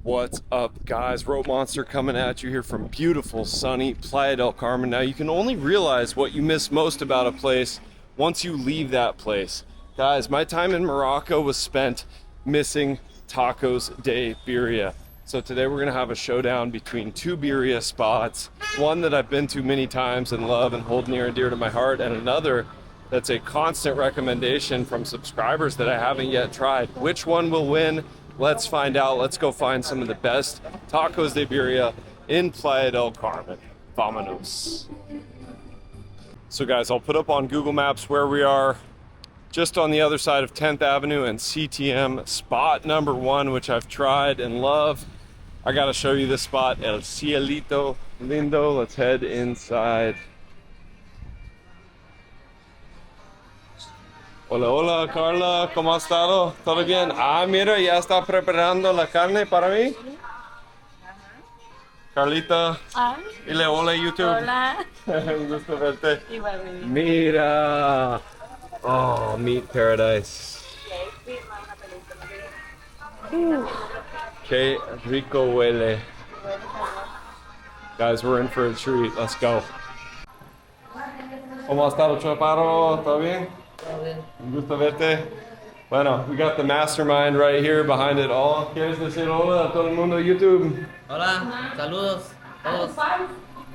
What's up, guys? Rope Monster coming at you here from beautiful, sunny Playa del Carmen. Now, you can only realize what you miss most about a place once you leave that place. Guys, my time in Morocco was spent missing tacos de birria. So today we're gonna have a showdown between two birria spots. One that I've been to many times and love and hold near and dear to my heart, and another that's a constant recommendation from subscribers that I haven't yet tried. Which one will win? Let's find out. Let's go find some of the best tacos de birria in Playa del Carmen. Vámonos. So guys, I'll put up on Google Maps where we are, just on the other side of 10th Avenue and CTM, spot number 1, which I've tried and love. I gotta show you this spot, El Elito Lindo. Let's head inside. Hola, hola, Carla, ¿cómo has estado? ¿Todo bien? Ah, mira, ya está preparando la carne para mí. Carlita, dile hola, YouTube. Hola. Un gusto verte. Igualmente. Mira. Oh, meat paradise. Qué rico huele. Guys, we're in for a treat. Let's go. ¿Cómo has estado, Chaparro? ¿Todo bien? Un gusto verte. Bueno, we got the mastermind right here behind it all. ¿Quieres decir hola a todo el mundo YouTube? Hola, saludos todos.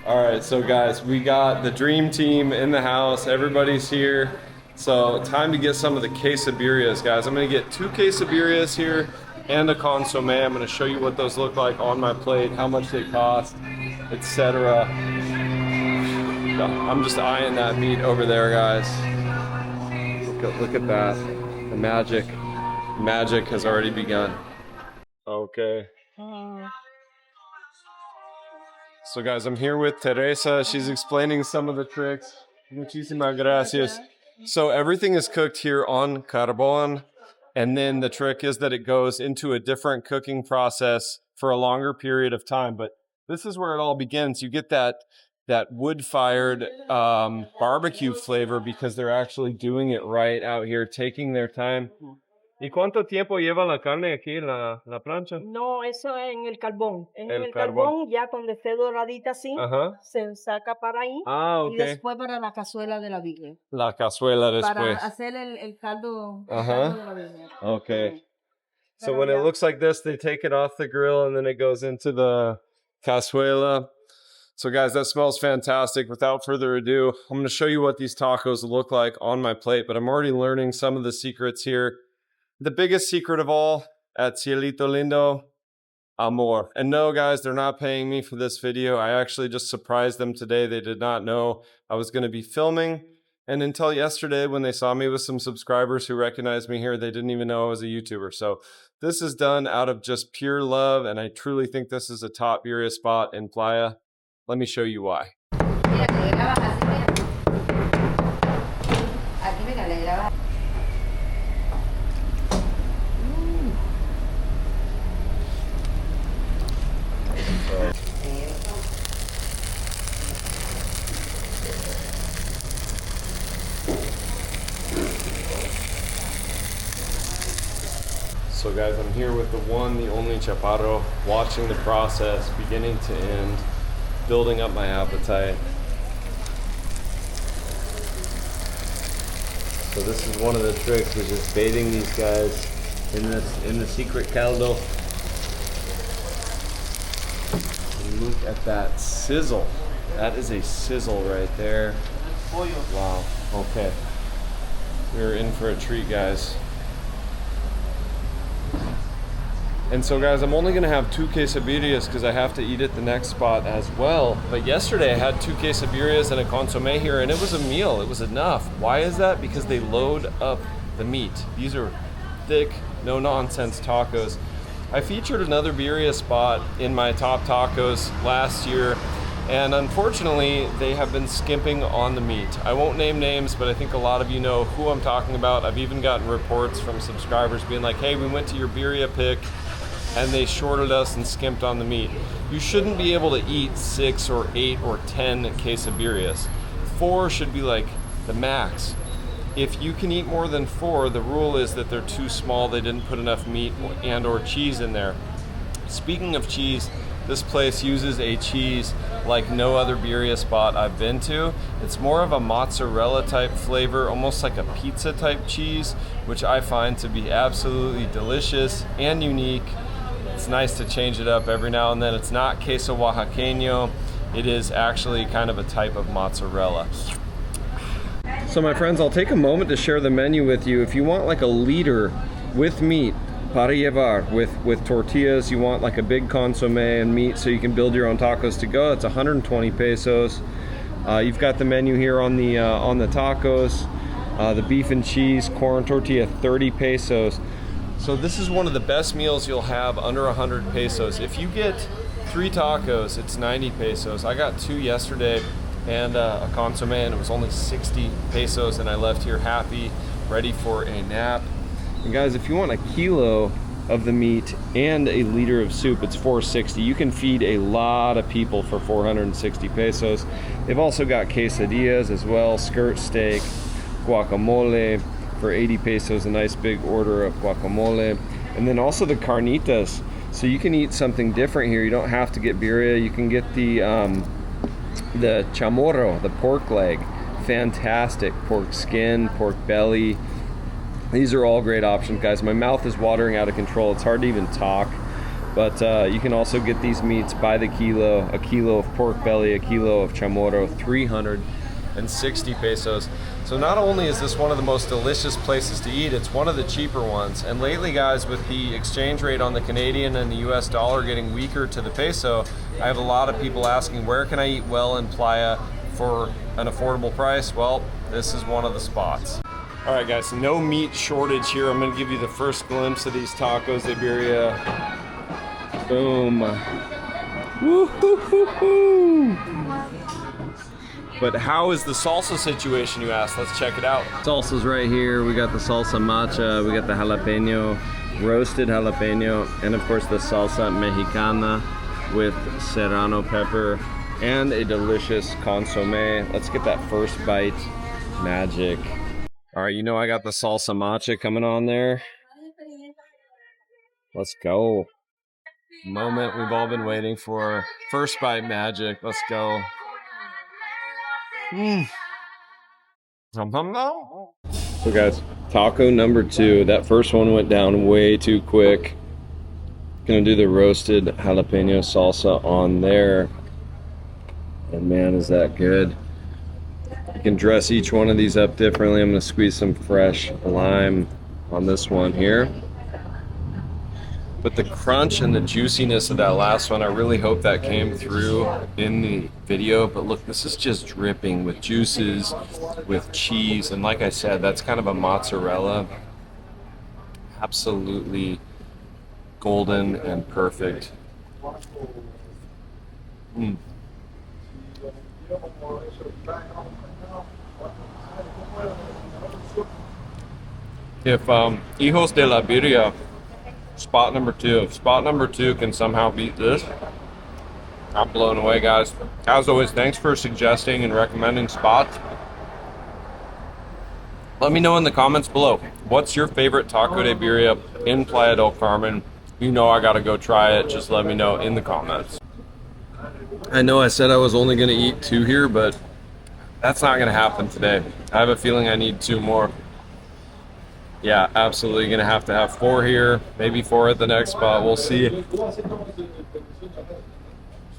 All right, so guys, we got the dream team in the house. Everybody's here. So time to get some of the quesadillas, guys. I'm gonna get 2 quesadillas here and a Consomé. I'm gonna show you what those look like on my plate, how much they cost, etc. I'm just eyeing that meat over there, guys. Look at that. The magic has already begun. Okay. So guys, I'm here with Teresa. She's explaining some of the tricks. Muchísimas gracias. So everything is cooked here on carbon, and then the trick is that it goes into a different cooking process for a longer period of time. But this is where it all begins. You get that wood-fired barbecue flavor because they're actually doing it right out here, taking their time. ¿Y cuánto tiempo lleva la carne aquí, la plancha? No, eso en el carbón. En El el carbón. carbón, ya cuando esté doradita así, Ajá. se saca para ahí. Ah, Y ok. después para la cazuela de la birria. La cazuela Para después. hacer el caldo, el Ajá. caldo de la birria. Okay. So Pero when ya. it looks like this, they take it off the grill and then it goes into the cazuela. So guys, that smells fantastic. Without further ado, I'm going to show you what these tacos look like on my plate, but I'm already learning some of the secrets here. The biggest secret of all at Elito Lindo, amor. And no, guys, they're not paying me for this video. I actually just surprised them today. They did not know I was going to be filming. And until yesterday, when they saw me with some subscribers who recognized me here, they didn't even know I was a YouTuber. So this is done out of just pure love, and I truly think this is a top birria spot in Playa. Let me show you why. So guys, I'm here with the one, the only Chaparro, watching the process beginning to end, building up my appetite. So this is one of the tricks, is just bathing these guys in the secret caldo. And look at that sizzle. That is a sizzle right there. Wow. Okay. We're in for a treat, guys. And so guys, I'm only gonna have 2 quesadillas because I have to eat at the next spot as well. But yesterday I had 2 quesadillas and a Consomé here, and it was a meal, it was enough. Why is that? Because they load up the meat. These are thick, no nonsense tacos. I featured another birria spot in my top tacos last year, and unfortunately they have been skimping on the meat. I won't name names, but I think a lot of you know who I'm talking about. I've even gotten reports from subscribers being like, hey, we went to your birria pick and they shorted us and skimped on the meat. You shouldn't be able to eat 6 or 8 or 10 quesadillas. 4 should be like the max. If you can eat more than 4, the rule is that they're too small, they didn't put enough meat and or cheese in there. Speaking of cheese, this place uses a cheese like no other birria spot I've been to. It's more of a mozzarella type flavor, almost like a pizza type cheese, which I find to be absolutely delicious and unique. It's nice to change it up every now and then. It's not queso oaxaqueño. It is actually kind of a type of mozzarella. So my friends, I'll take a moment to share the menu with you. If you want like a liter with meat, para llevar, with tortillas, you want like a big consomé and meat so you can build your own tacos to go, it's 120 pesos. You've got the menu here on the tacos. The beef and cheese, corn tortilla, 30 pesos. So this is one of the best meals you'll have under 100 pesos. If you get 3 tacos, it's 90 pesos. I got 2 yesterday and a consommé, and it was only 60 pesos, and I left here happy, ready for a nap. And guys, if you want a kilo of the meat and a liter of soup, it's 460. You can feed a lot of people for 460 pesos. They've also got quesadillas as well, skirt steak, guacamole for 80 pesos, a nice big order of guacamole. And then also the carnitas. So you can eat something different here. You don't have to get birria. You can get the chamorro, the pork leg. Fantastic. Pork skin, pork belly. These are all great options, guys. My mouth is watering out of control. It's hard to even talk. But you can also get these meats by the kilo. A kilo of pork belly, a kilo of chamorro, 360 pesos. So not only is this one of the most delicious places to eat, it's one of the cheaper ones. And lately, guys, with the exchange rate on the Canadian and the US dollar getting weaker to the peso, I have a lot of people asking, where can I eat well in Playa for an affordable price? Well, this is one of the spots. All right, guys, no meat shortage here. I'm gonna give you the first glimpse of these tacos de birria. Boom. Woo-hoo-hoo-hoo. But how is the salsa situation, you ask? Let's check it out. Salsa's right here. We got the salsa macha, we got the jalapeno, roasted jalapeno, and of course the salsa mexicana with serrano pepper and a delicious consommé. Let's get that first bite. Magic. All right, you know I got the salsa matcha coming on there. Let's go. Moment we've all been waiting for. First bite magic. Let's go. So guys, taco number 2. That first one went down way too quick. Gonna do the roasted jalapeno salsa on there. And man, is that good. You can dress each one of these up differently. I'm gonna squeeze some fresh lime on this one here. But the crunch and the juiciness of that last one, I really hope that came through in the video. But look, this is just dripping with juices, with cheese. And like I said, that's kind of a mozzarella. Absolutely golden and perfect. If Hijos de la Birria, spot number 2, if spot number 2 can somehow beat this, I'm blown away, guys. As always, thanks for suggesting and recommending spots. Let me know in the comments below, what's your favorite taco de birria in Playa del Carmen? You know I gotta go try it. Just let me know in the comments. I know I said I was only gonna eat 2 here, but that's not gonna happen today. I have a feeling I need 2 more. Yeah, absolutely gonna have to have 4 here, maybe 4 at the next spot. We'll see.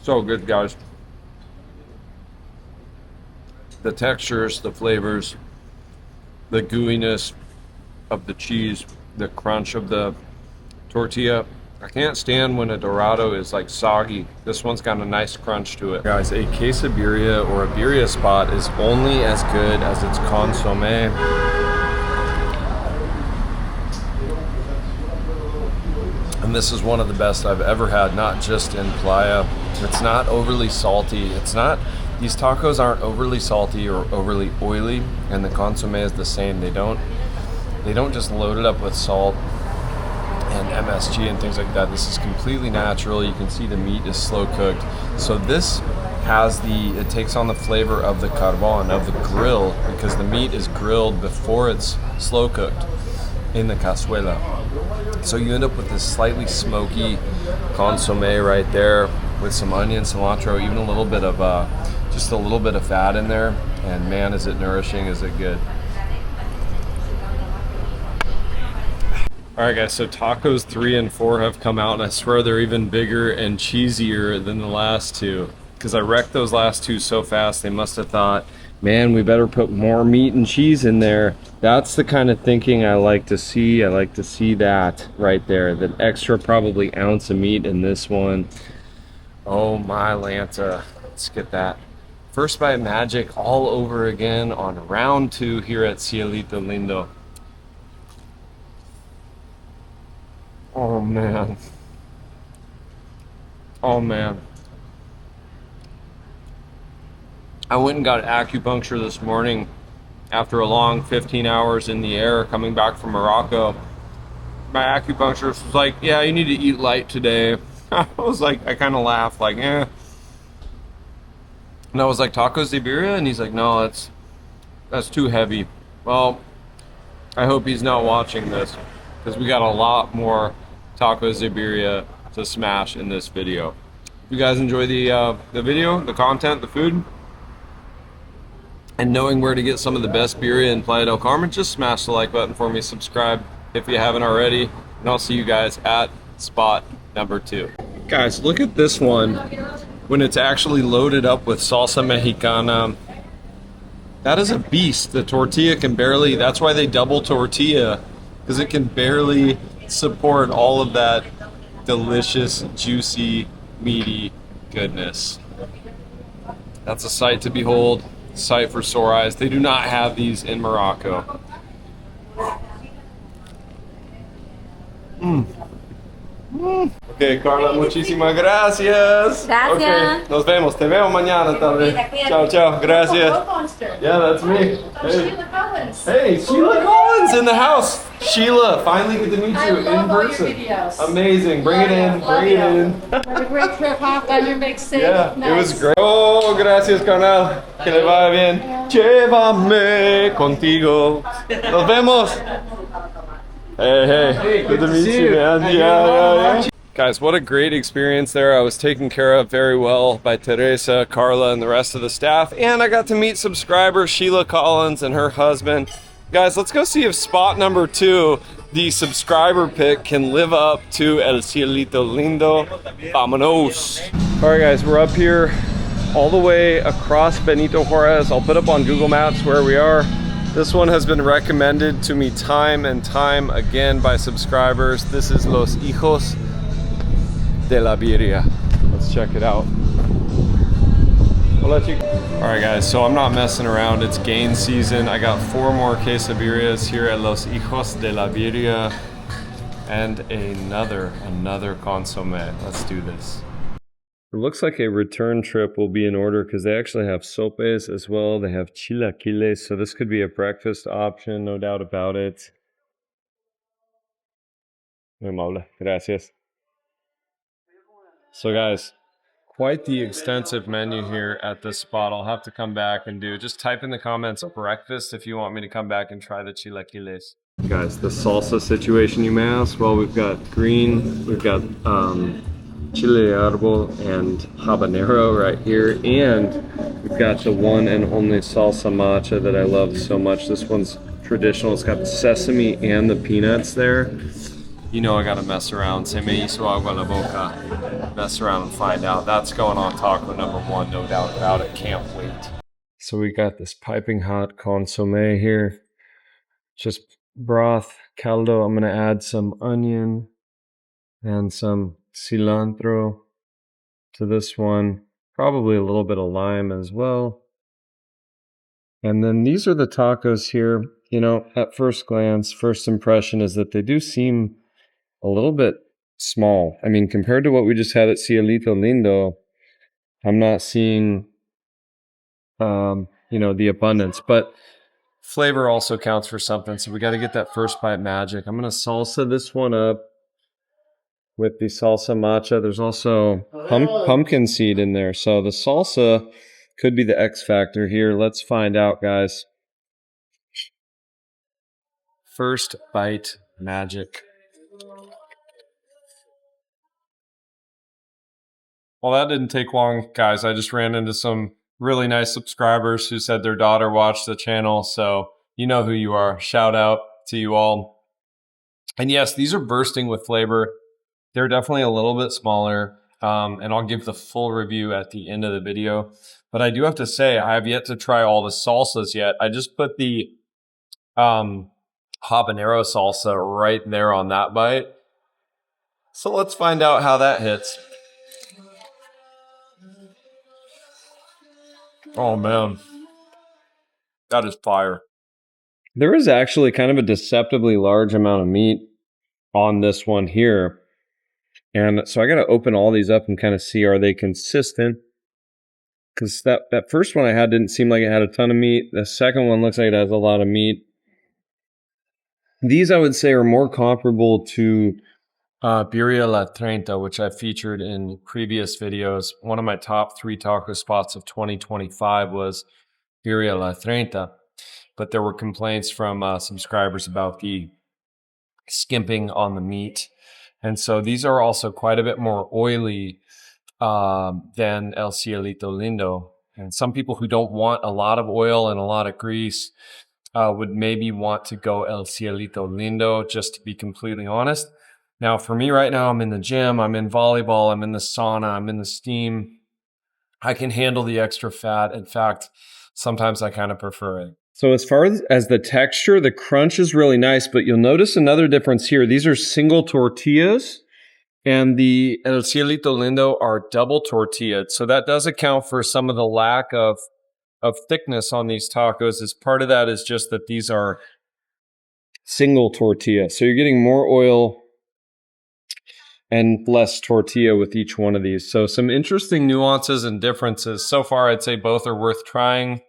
So good, guys. The textures, the flavors, the gooiness of the cheese, the crunch of the tortilla. I can't stand when a dorado is like soggy. This one's got a nice crunch to it. Guys, a quesabirria or a birria spot is only as good as its consommé. And this is one of the best I've ever had, not just in Playa. It's not overly salty. These tacos aren't overly salty or overly oily, and the consommé is the same. They don't just load it up with salt and MSG and things like that. This is completely natural. You can see the meat is slow cooked. So this it takes on the flavor of the carbon, of the grill, because the meat is grilled before it's slow cooked in the cazuela. So you end up with this slightly smoky, Consomé right there with some onion, cilantro, even a little bit of just a little bit of fat in there. And man, is it nourishing, is it good. All right, guys, so tacos 3 and 4 have come out, and I swear they're even bigger and cheesier than the last two. Because I wrecked those last two so fast, they must have thought, man, we better put more meat and cheese in there. That's the kind of thinking I like to see. I like to see that right there. That extra probably ounce of meat in this one. Oh my Lanta. Let's get that. First bite magic all over again on round 2 here at Elito Lindo. Oh man. Oh man. I went and got acupuncture this morning after a long 15 hours in the air coming back from Morocco. My acupuncturist was like, yeah, you need to eat light today. I was like, I kind of laughed like, eh. And I was like, tacos de birria? And he's like, no, that's too heavy. Well, I hope he's not watching this because we got a lot more tacos de birria to smash in this video. If you guys enjoy the video, the content, the food, and knowing where to get some of the best birria in Playa del Carmen, just smash the like button for me, subscribe if you haven't already, and I'll see you guys at spot number 2. Guys, look at this one when it's actually loaded up with salsa mexicana. That is a beast. The tortilla can barely, that's why they double tortilla, because it can barely support all of that delicious, juicy, meaty goodness. That's a sight to behold, sight for sore eyes. They do not have these in Morocco. Ok, Carla, muchísimas gracias. Gracias. Okay, nos vemos. Te veo mañana tal vez. Ciao, ciao. Gracias. Yeah, that's me. Hey, Sheila Collins in the house. Sheila, finally get to meet you in person. Amazing. Bring it in. Bring it in. Had a great trip, huh? On your big steak. Yeah, Nice. it was great. Oh, gracias, carnal. Que le vaya bien. Llévame contigo. Nos vemos. Hey, good to meet you, man. Yeah. Guys, what a great experience there. I was taken care of very well by Teresa, Carla, and the rest of the staff. And I got to meet subscriber Sheila Collins and her husband. Guys, let's go see if spot number 2, the subscriber pick, can live up to El Cielito Lindo. Vámonos. All right, guys, we're up here all the way across Benito Juarez. I'll put up on Google Maps where we are. This one has been recommended to me time and time again by subscribers. This is Los Hijos de la Birria. Let's check it out. All right, guys, so I'm not messing around. It's gain season. I got 4 more quesadillas here at Los Hijos de la Birria and another consomé. Let's do this. It looks like a return trip will be in order because they actually have sopes as well. They have chilaquiles, so this could be a breakfast option, no doubt about it. Muy amable. Gracias. So guys, quite the extensive menu here at this spot. I'll have to come back and do. Just type in the comments breakfast if you want me to come back and try the chilaquiles. Guys, the salsa situation you may ask. Well, we've got green, we've got chile arbol and habanero right here, and we've got the one and only salsa matcha that I love so much. This one's traditional. It's got the sesame and the peanuts there. You know I gotta mess around. Se me hizo agua la boca. Mess around and find out. That's going on taco number 1, no doubt about it. Can't wait. So we got this piping hot consomé here. Just broth, caldo. I'm gonna add some onion and some cilantro to this one. Probably a little bit of lime as well. And then these are the tacos here. You know, at first glance, first impression is that they do seem a little bit small. I mean, compared to what we just had at Elito Lindo, I'm not seeing, you know, the abundance. But flavor also counts for something, so we got to get that first bite magic. I'm going to salsa this one up with the salsa matcha. There's also pumpkin seed in there. So the salsa could be the X factor here. Let's find out, guys. First bite magic. Well, that didn't take long, guys. I just ran into some really nice subscribers who said their daughter watched the channel. So you know who you are. Shout out to you all. And yes, these are bursting with flavor. They're definitely a little bit smaller. And I'll give the full review at the end of the video. But I do have to say, I have yet to try all the salsas yet. I just put the habanero salsa right there on that bite. So let's find out how that hits. Oh man, that is fire. There is actually kind of a deceptively large amount of meat on this one here. And so I got to open all these up and kind of see, are they consistent? Because that first one I had didn't seem like it had a ton of meat. The second one looks like it has a lot of meat. These I would say are more comparable to Birria La Treinta, which I featured in previous videos. One of my top 3 taco spots of 2025 was Birria La Treinta. But there were complaints from subscribers about the skimping on the meat. And so these are also quite a bit more oily than El Cielito Lindo. And some people who don't want a lot of oil and a lot of grease would maybe want to go El Cielito Lindo, just to be completely honest. Now, for me right now, I'm in the gym, I'm in volleyball, I'm in the sauna, I'm in the steam. I can handle the extra fat. In fact, sometimes I kind of prefer it. So as far as the texture, the crunch is really nice, but you'll notice another difference here. These are single tortillas, and the El Cielito Lindo are double tortilla. So that does account for some of the lack of thickness on these tacos. As part of that is just that these are single tortilla. So you're getting more oil and less tortilla with each one of these. So some interesting nuances and differences. So far, I'd say both are worth trying.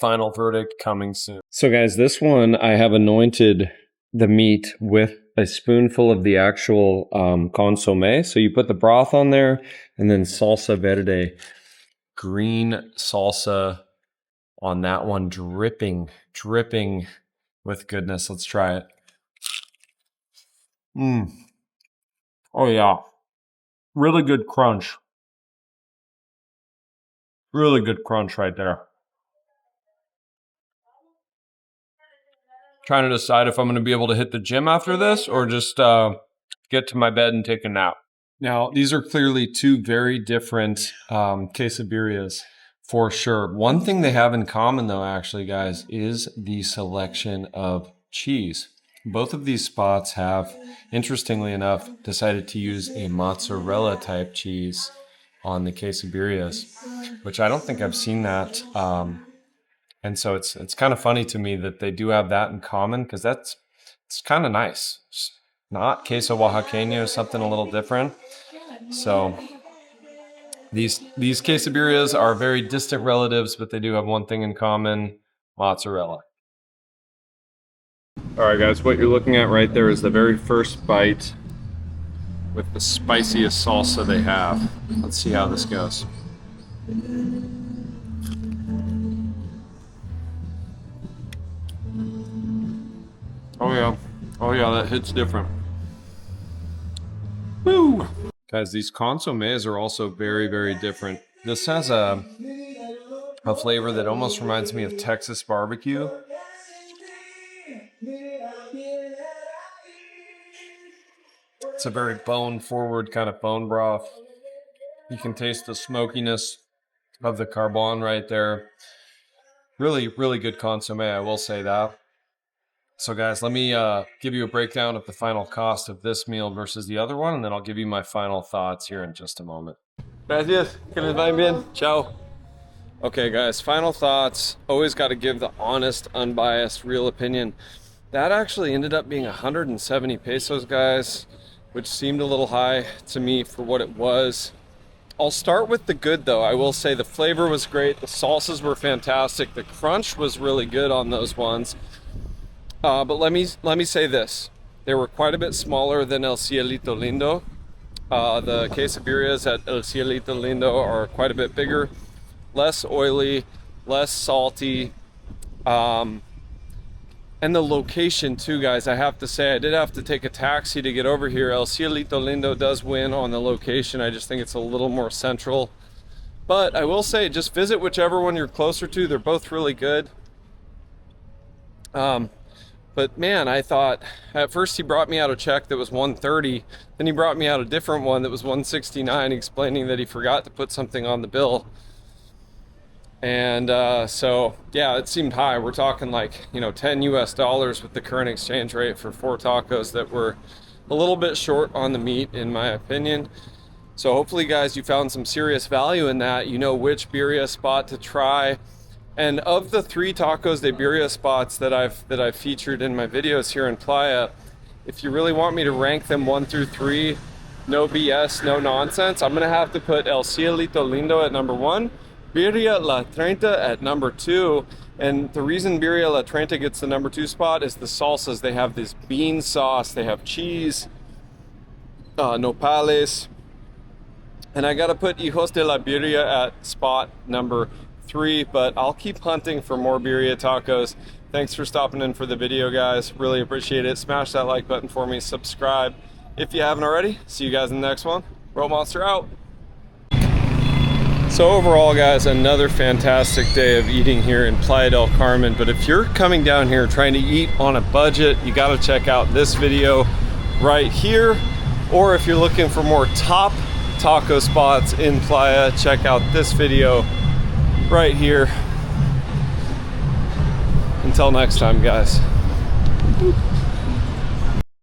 Final verdict coming soon. So guys, this one I have anointed the meat with a spoonful of the actual consomé. So you put the broth on there and then salsa verde, green salsa on that one, dripping with goodness. Let's try it. Oh yeah, really good crunch. Really good crunch right there. Trying to decide if I'm going to be able to hit the gym after this or just get to my bed and take a nap. Now, these are clearly 2 very different quesadillas for sure. One thing they have in common though, actually, guys, is the selection of cheese. Both of these spots have, interestingly enough, decided to use a mozzarella type cheese on the quesadillas, which I don't think I've seen that. And so it's kind of funny to me that they do have that in common, because it's kind of nice. It's not queso oaxaqueño, something a little different. So these quesadillas are very distant relatives, but they do have one thing in common: mozzarella. All right, guys, what you're looking at right there is the very first bite with the spiciest salsa they have. Let's see how this goes. Oh yeah, that hits different. Woo! Guys, these consomés are also very different. This has a flavor that almost reminds me of Texas barbecue. It's a very bone-forward kind of bone broth. You can taste the smokiness of the carbon right there. Really good consommé, I will say that. So guys, let me give you a breakdown of the final cost of this meal versus the other one, and then I'll give you my final thoughts here in just a moment. Gracias, que les vaya bien. Ciao. Okay guys, final thoughts. Always got to give the honest, unbiased, real opinion. That actually ended up being 170 pesos, guys, which seemed a little high to me for what it was. I'll start with the good though. I will say the flavor was great. The salsas were fantastic. The crunch was really good on those ones. But let me say this. They were quite a bit smaller than El Cielito Lindo. The quesadillas at El Cielito Lindo are quite a bit bigger, less oily, less salty. And the location too, guys, I have to say, I did have to take a taxi to get over here. El Cielito Lindo does win on the location. I just think it's a little more central. But I will say, just visit whichever one you're closer to. They're both really good. But man, I thought, at first he brought me out a check that was $130. Then he brought me out a different one that was $169, explaining that he forgot to put something on the bill. And so, yeah, it seemed high. We're talking like, you know, $10 US with the current exchange rate for 4 tacos that were a little bit short on the meat, in my opinion. So hopefully, guys, you found some serious value in that. You know which birria spot to try. And of the 3 tacos de birria spots that I've featured in my videos here in Playa, if you really want me to rank them 1 through 3, no BS, no nonsense, I'm gonna have to put El Cielito Lindo at number 1, Birria La Treinta at number 2. And the reason Birria La Treinta gets the number 2 spot is the salsas. They have this bean sauce, they have cheese, nopales, and I gotta put Hijos de la Birria at spot number 3, but I'll keep hunting for more birria tacos. Thanks for stopping in for the video, guys. Really appreciate it. Smash that like button for me, subscribe if you haven't already. See you guys in the next one. Road Monster out. So overall, guys, another fantastic day of eating here in Playa del Carmen. But if you're coming down here trying to eat on a budget, you got to check out this video right here. Or if you're looking for more top taco spots in Playa, check out this video right here. Until next time, guys.